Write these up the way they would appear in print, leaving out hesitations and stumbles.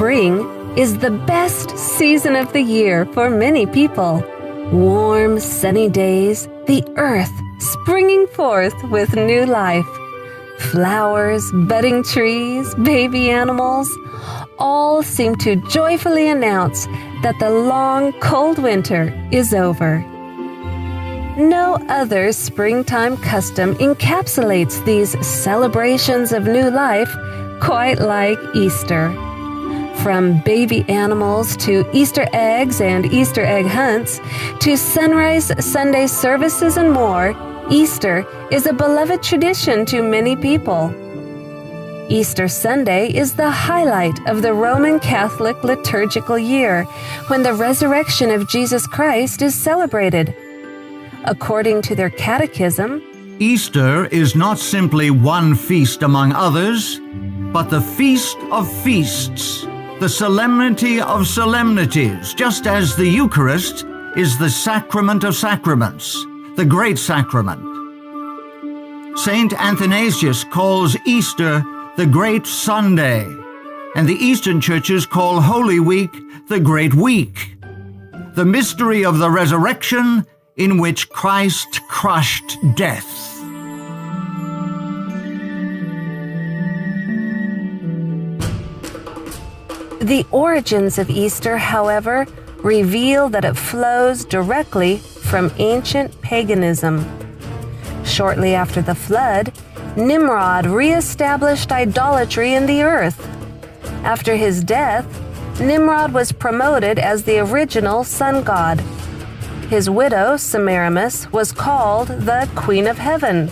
Spring is the best season of the year for many people. Warm, sunny days, the earth springing forth with new life. Flowers, budding trees, baby animals, all seem to joyfully announce that the long, cold winter is over. No other springtime custom encapsulates these celebrations of new life quite like Easter. From baby animals to Easter eggs and Easter egg hunts, to sunrise Sunday services and more, Easter is a beloved tradition to many people. Easter Sunday is the highlight of the Roman Catholic liturgical year, when the resurrection of Jesus Christ is celebrated. According to their catechism, Easter is not simply one feast among others, but the feast of feasts, the solemnity of solemnities, just as the Eucharist is the sacrament of sacraments, the great sacrament. Saint Athanasius calls Easter the Great Sunday, and the Eastern churches call Holy Week the Great Week, the mystery of the resurrection in which Christ crushed death. The origins of Easter, however, reveal that it flows directly from ancient paganism. Shortly after the flood, Nimrod re-established idolatry in the earth. After his death, Nimrod was promoted as the original sun god. His widow, Semiramis, was called the Queen of Heaven.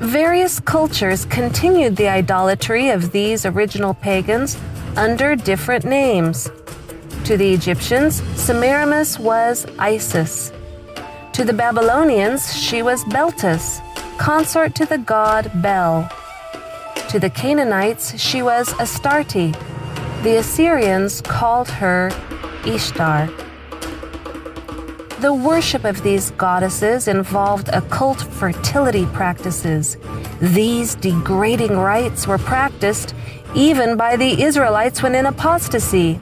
Various cultures continued the idolatry of these original pagans under different names. To the Egyptians, Semiramis was Isis. To the Babylonians, she was Beltis, consort to the god Bel. To the Canaanites, she was Astarte. The Assyrians called her Ishtar. The worship of these goddesses involved occult fertility practices. These degrading rites were practiced even by the Israelites when in apostasy.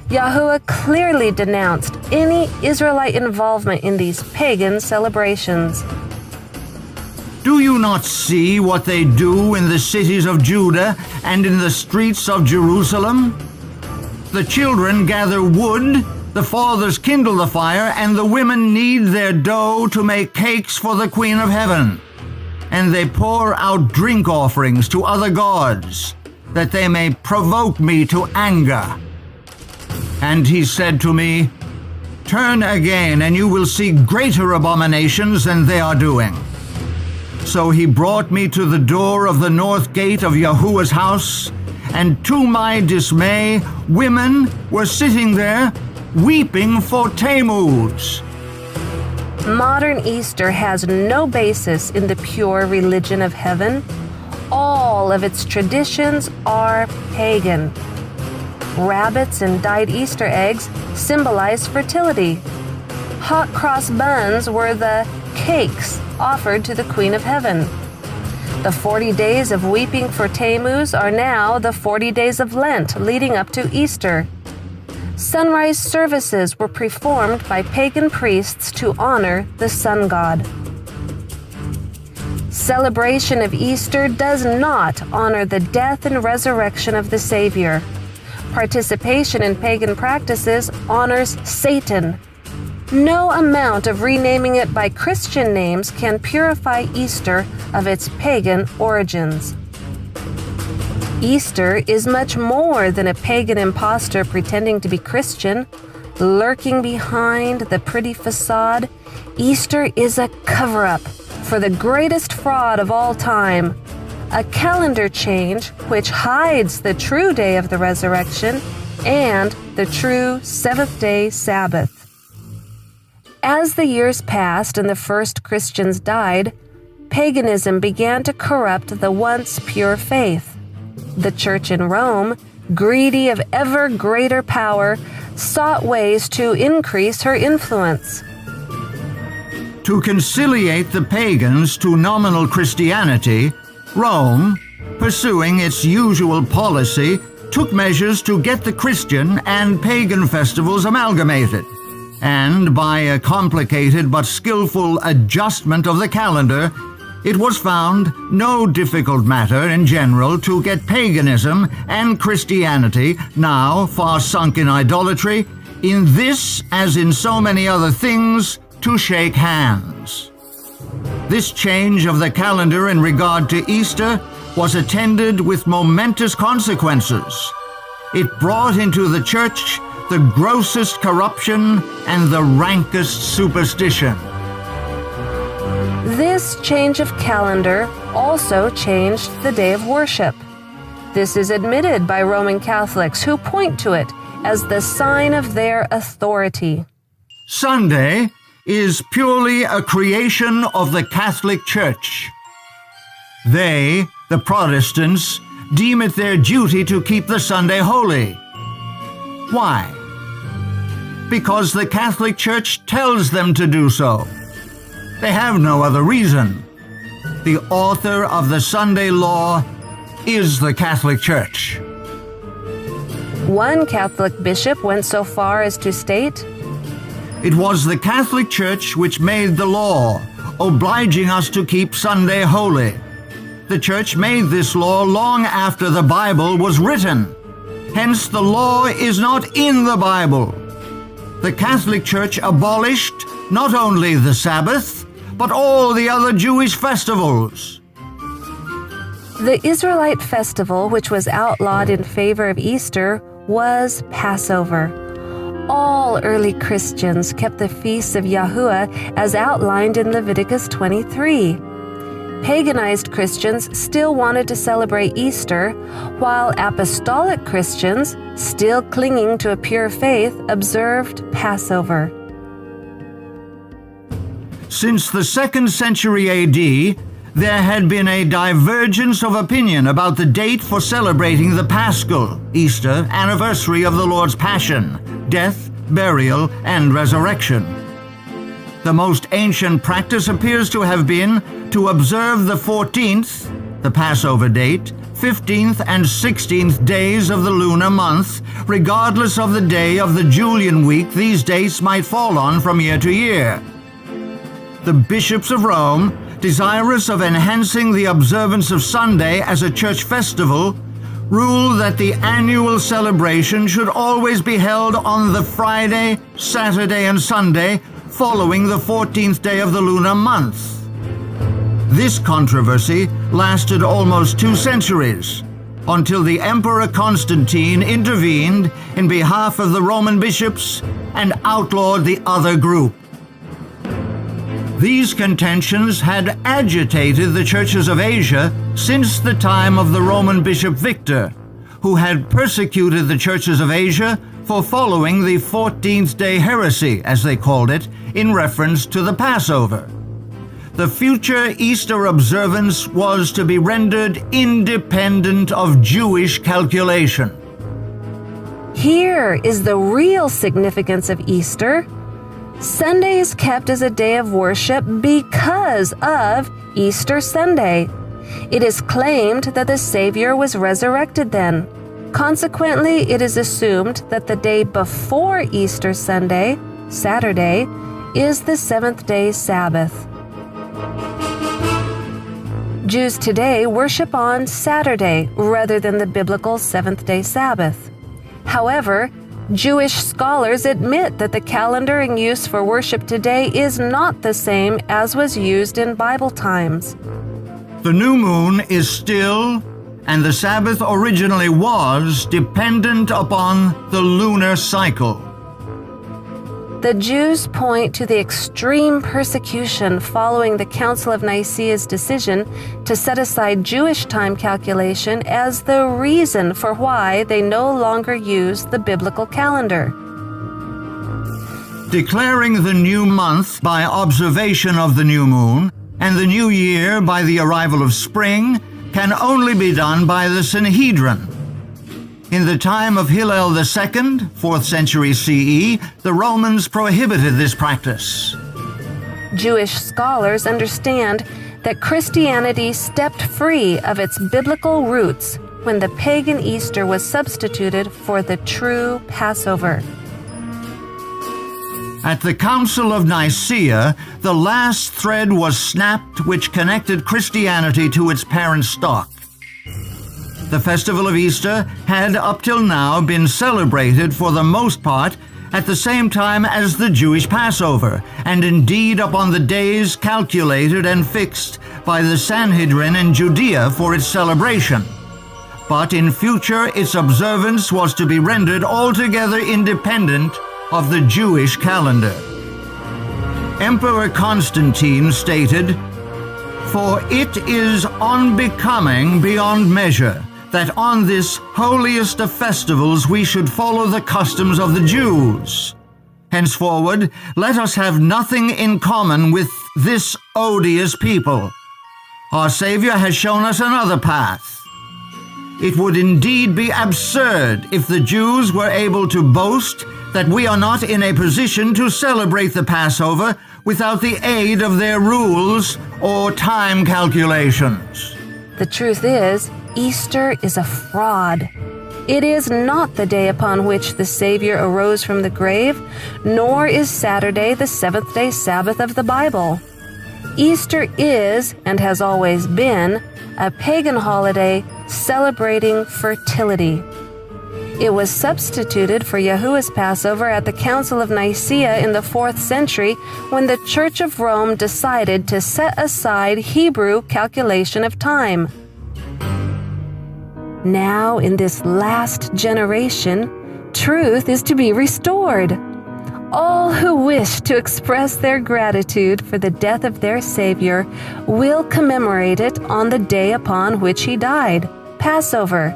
Yahuwah clearly denounced any Israelite involvement in these pagan celebrations. Do you not see what they do in the cities of Judah and in the streets of Jerusalem? The children gather wood, the fathers kindle the fire, and the women knead their dough to make cakes for the Queen of Heaven. And they pour out drink offerings to other gods, that they may provoke me to anger. And he said to me, Turn again, and you will see greater abominations than they are doing. So he brought me to the door of the north gate of Yahuwah's house, and to my dismay, women were sitting there, weeping for Tammuz. Modern Easter has no basis in the pure religion of heaven. All of its traditions are pagan. Rabbits and dyed Easter eggs symbolize fertility. Hot cross buns were the cakes offered to the Queen of Heaven. The 40 days of weeping for Tammuz are now the 40 days of Lent leading up to Easter. Sunrise services were performed by pagan priests to honor the sun god. Celebration of Easter does not honor the death and resurrection of the Savior. Participation in pagan practices honors Satan. No amount of renaming it by Christian names can purify Easter of its pagan origins. Easter is much more than a pagan impostor pretending to be Christian, lurking behind the pretty facade. Easter is a cover-up for the greatest fraud of all time, a calendar change which hides the true day of the resurrection and the true seventh-day Sabbath. As the years passed and the first Christians died, paganism began to corrupt the once pure faith. The Church in Rome, greedy of ever greater power, sought ways to increase her influence. To conciliate the pagans to nominal Christianity, Rome, pursuing its usual policy, took measures to get the Christian and pagan festivals amalgamated, and by a complicated but skillful adjustment of the calendar, it was found no difficult matter in general to get paganism and Christianity, now far sunk in idolatry, in this as in so many other things, to shake hands. This change of the calendar in regard to Easter was attended with momentous consequences. It brought into the church the grossest corruption and the rankest superstition. This change of calendar also changed the day of worship. This is admitted by Roman Catholics, who point to it as the sign of their authority. Sunday is purely a creation of the Catholic Church. They, the Protestants, deem it their duty to keep the Sunday holy. Why? Because the Catholic Church tells them to do so. They have no other reason. The author of the Sunday law is the Catholic Church. One Catholic bishop went so far as to state, "It was the Catholic Church which made the law, obliging us to keep Sunday holy. The Church made this law long after the Bible was written. Hence the law is not in the Bible. The Catholic Church abolished not only the Sabbath, but all the other Jewish festivals." the Israelite festival, which was outlawed in favor of Easter, was Passover. All early Christians kept the feasts of Yahuwah as outlined in Leviticus 23. Paganized Christians still wanted to celebrate Easter, while apostolic Christians, still clinging to a pure faith, observed Passover. Since the 2nd century AD, there had been a divergence of opinion about the date for celebrating the Paschal, Easter, anniversary of the Lord's Passion, death, burial, and resurrection. The most ancient practice appears to have been to observe the 14th, the Passover date, 15th and 16th days of the lunar month, regardless of the day of the Julian week these dates might fall on from year to year. The bishops of Rome, desirous of enhancing the observance of Sunday as a church festival, ruled that the annual celebration should always be held on the Friday, Saturday, and Sunday following the 14th day of the lunar month. This controversy lasted almost 2 centuries, until the Emperor Constantine intervened in behalf of the Roman bishops and outlawed the other group. These contentions had agitated the churches of Asia since the time of the Roman Bishop Victor, who had persecuted the churches of Asia for following the 14th day heresy, as they called it, in reference to the Passover. The future Easter observance was to be rendered independent of Jewish calculation. Here is the real significance of Easter. Sunday is kept as a day of worship because of Easter Sunday. It is claimed that the Savior was resurrected then. Consequently, it is assumed that the day before Easter Sunday, Saturday, is the 7th-day Sabbath. Jews today worship on Saturday rather than the biblical 7th-day Sabbath. However, Jewish scholars admit that the calendar in use for worship today is not the same as was used in Bible times. The new moon is still, and the Sabbath originally was, dependent upon the lunar cycle. The Jews point to the extreme persecution following the Council of Nicaea's decision to set aside Jewish time calculation as the reason for why they no longer use the biblical calendar. Declaring the new month by observation of the new moon, and the new year by the arrival of spring, can only be done by the Sanhedrin. In the time of Hillel II, 4th century CE, the Romans prohibited this practice. Jewish scholars understand that Christianity stepped free of its biblical roots when the pagan Easter was substituted for the true Passover. At the Council of Nicaea, the last thread was snapped which connected Christianity to its parent stock. The festival of Easter had up till now been celebrated for the most part at the same time as the Jewish Passover, and indeed upon the days calculated and fixed by the Sanhedrin in Judea for its celebration. But in future its observance was to be rendered altogether independent of the Jewish calendar. Emperor Constantine stated, "For it is unbecoming beyond measure that on this holiest of festivals we should follow the customs of the Jews. Henceforward, let us have nothing in common with this odious people. Our Savior has shown us another path. It would indeed be absurd if the Jews were able to boast that we are not in a position to celebrate the Passover without the aid of their rules or time calculations." The truth is, Easter is a fraud. It is not the day upon which the Savior arose from the grave, nor is Saturday the seventh-day Sabbath of the Bible. Easter is, and has always been, a pagan holiday celebrating fertility. It was substituted for Yahuwah's Passover at the Council of Nicaea in the 4th century when the Church of Rome decided to set aside Hebrew calculation of time. Now, in this last generation, truth is to be restored. All who wish to express their gratitude for the death of their Savior will commemorate it on the day upon which he died, Passover.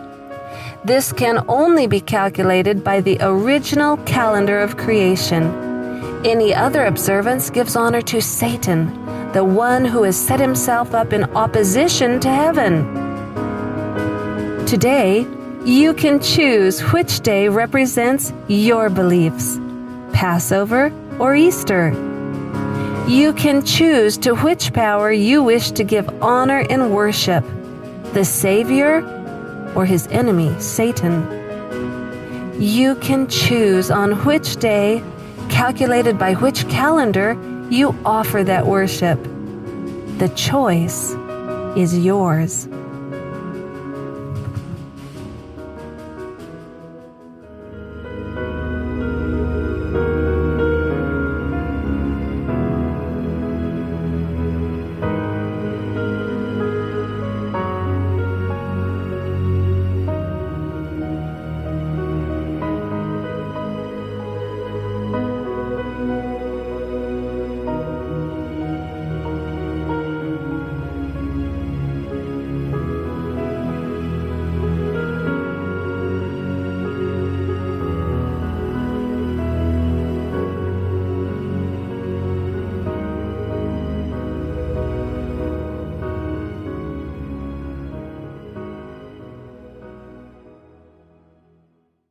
This can only be calculated by the original calendar of creation. Any other observance gives honor to Satan, the one who has set himself up in opposition to heaven. Today, you can choose which day represents your beliefs, Passover or Easter. You can choose to which power you wish to give honor and worship, the Savior or his enemy, Satan. You can choose on which day, calculated by which calendar, you offer that worship. The choice is yours.